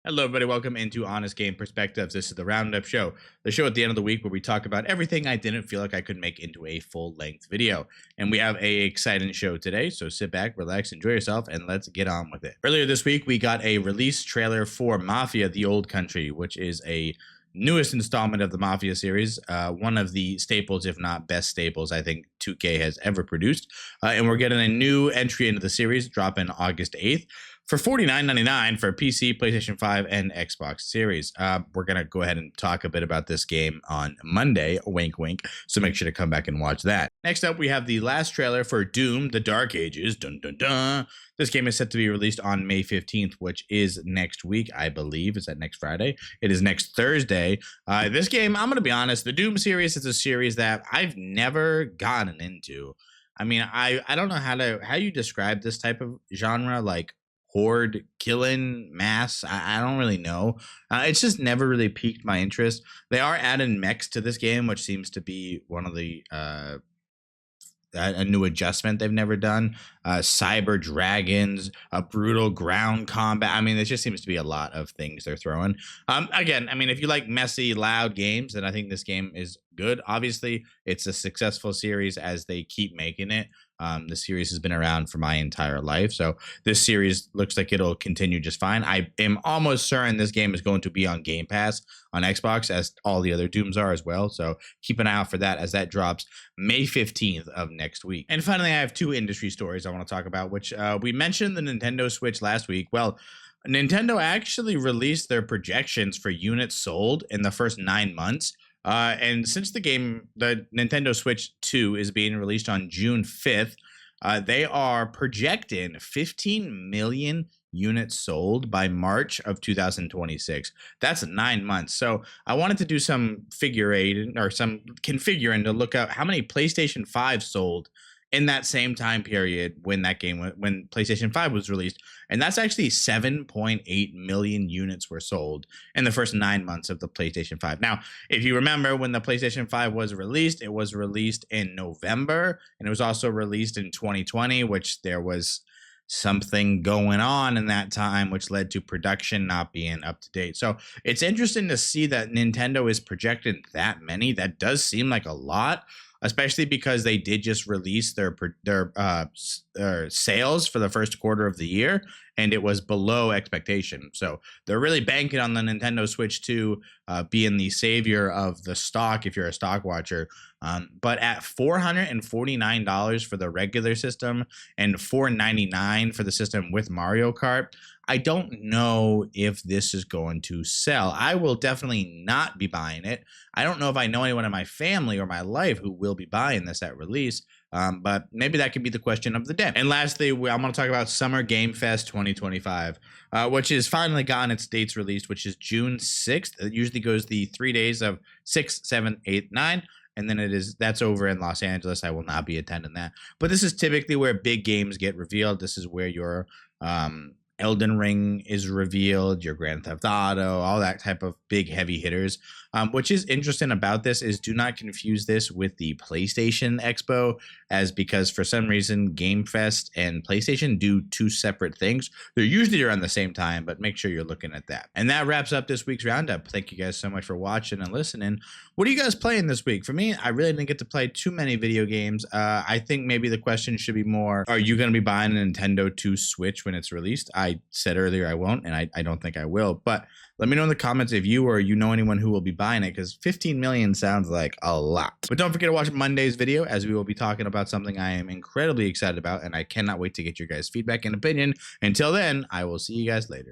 Hello, everybody. Welcome into Honest Game Perspectives. This is the Roundup Show, the show at the end of the week where we talk about everything I didn't feel like I could make into a full-length video. And we have a exciting show today, so sit back, relax, enjoy yourself, and let's get on with it. Earlier this week, we got a release trailer for Mafia: The Old Country, which is a newest installment of the Mafia series, one of the staples, if not best staples, I think 2K has ever produced. And we're getting a new entry into the series, dropping August 8th. For $49.99 for PC, PlayStation 5, and Xbox Series. We're going to go ahead and talk a bit about this game on Monday, wink, wink, so make sure to come back and watch that. Next up, we have the last trailer for Doom: The Dark Ages. Dun, dun, dun. This game is set to be released on May 15th, which is next week, I believe. Is that next Friday? It is next Thursday. This game, I'm going to be honest, the Doom series is a series that I've never gotten into. I mean, I don't know how you describe this type of genre, like horde killing mass. I don't really know. It's just never really piqued my interest. They are adding mechs to this game, which seems to be one of the a new adjustment they've never done. Cyber dragons, a brutal ground combat. I mean, it just seems to be a lot of things they're throwing. Again, I mean, if you like messy, loud games, then I think this game is good. Obviously, it's a successful series as they keep making it. The series has been around for my entire life, so this series looks like it'll continue just fine. I am almost certain this game is going to be on Game Pass on Xbox, as all the other Dooms are as well, so keep an eye out for that as that drops May 15th of next week. And finally, I have two industry stories I want to talk about, which we mentioned the Nintendo Switch last week. Well, Nintendo actually released their projections for units sold in the first 9 months. And since the Nintendo Switch 2 is being released on June 5th, they are projecting 15 million units sold by March of 2026. That's 9 months. So I wanted to do some figuring or some configuring to look up how many PlayStation 5 sold in that same time period when when PlayStation 5 was released. And that's actually 7.8 million units were sold in the first 9 months of the PlayStation 5. Now, if you remember when the PlayStation 5 was released, it was released in November, and it was also released in 2020, which there was something going on in that time, which led to production not being up to date. So it's interesting to see that Nintendo is projecting that many. That does seem like a lot, especially because they did just release their sales for the first quarter of the year, and it was below expectation. So they're really banking on the Nintendo Switch 2 being the savior of the stock if you're a stock watcher. But at $449 for the regular system and $499 for the system with Mario Kart, I don't know if this is going to sell. I will definitely not be buying it. I don't know if I know anyone in my family or my life who will be buying this at release, but maybe that could be the question of the day. And lastly, I'm going to talk about Summer Game Fest 2025, which has finally gotten its dates released, which is June 6th. It usually goes the 3 days of 6, 7, 8, 9. And then that's over in Los Angeles. I will not be attending that. But this is typically where big games get revealed. This is where your Elden Ring is revealed, your Grand Theft Auto, all that type of big heavy hitters. Which is interesting about this is do not confuse this with the PlayStation Expo, as because for some reason Game Fest and PlayStation do two separate things. They're usually around the same time, but make sure you're looking at that. And that wraps up this week's Roundup. Thank you guys so much for watching and listening. What are you guys playing this week? For me, I really didn't get to play too many video games. I think maybe the question should be more, are you going to be buying a Nintendo 2 Switch when it's released? I said earlier I won't, and I don't think I will. But let me know in the comments if you or you know anyone who will be buying it, because 15 million sounds like a lot. But don't forget to watch Monday's video, as we will be talking about something I am incredibly excited about, and I cannot wait to get your guys' feedback and opinion. Until then, I will see you guys later.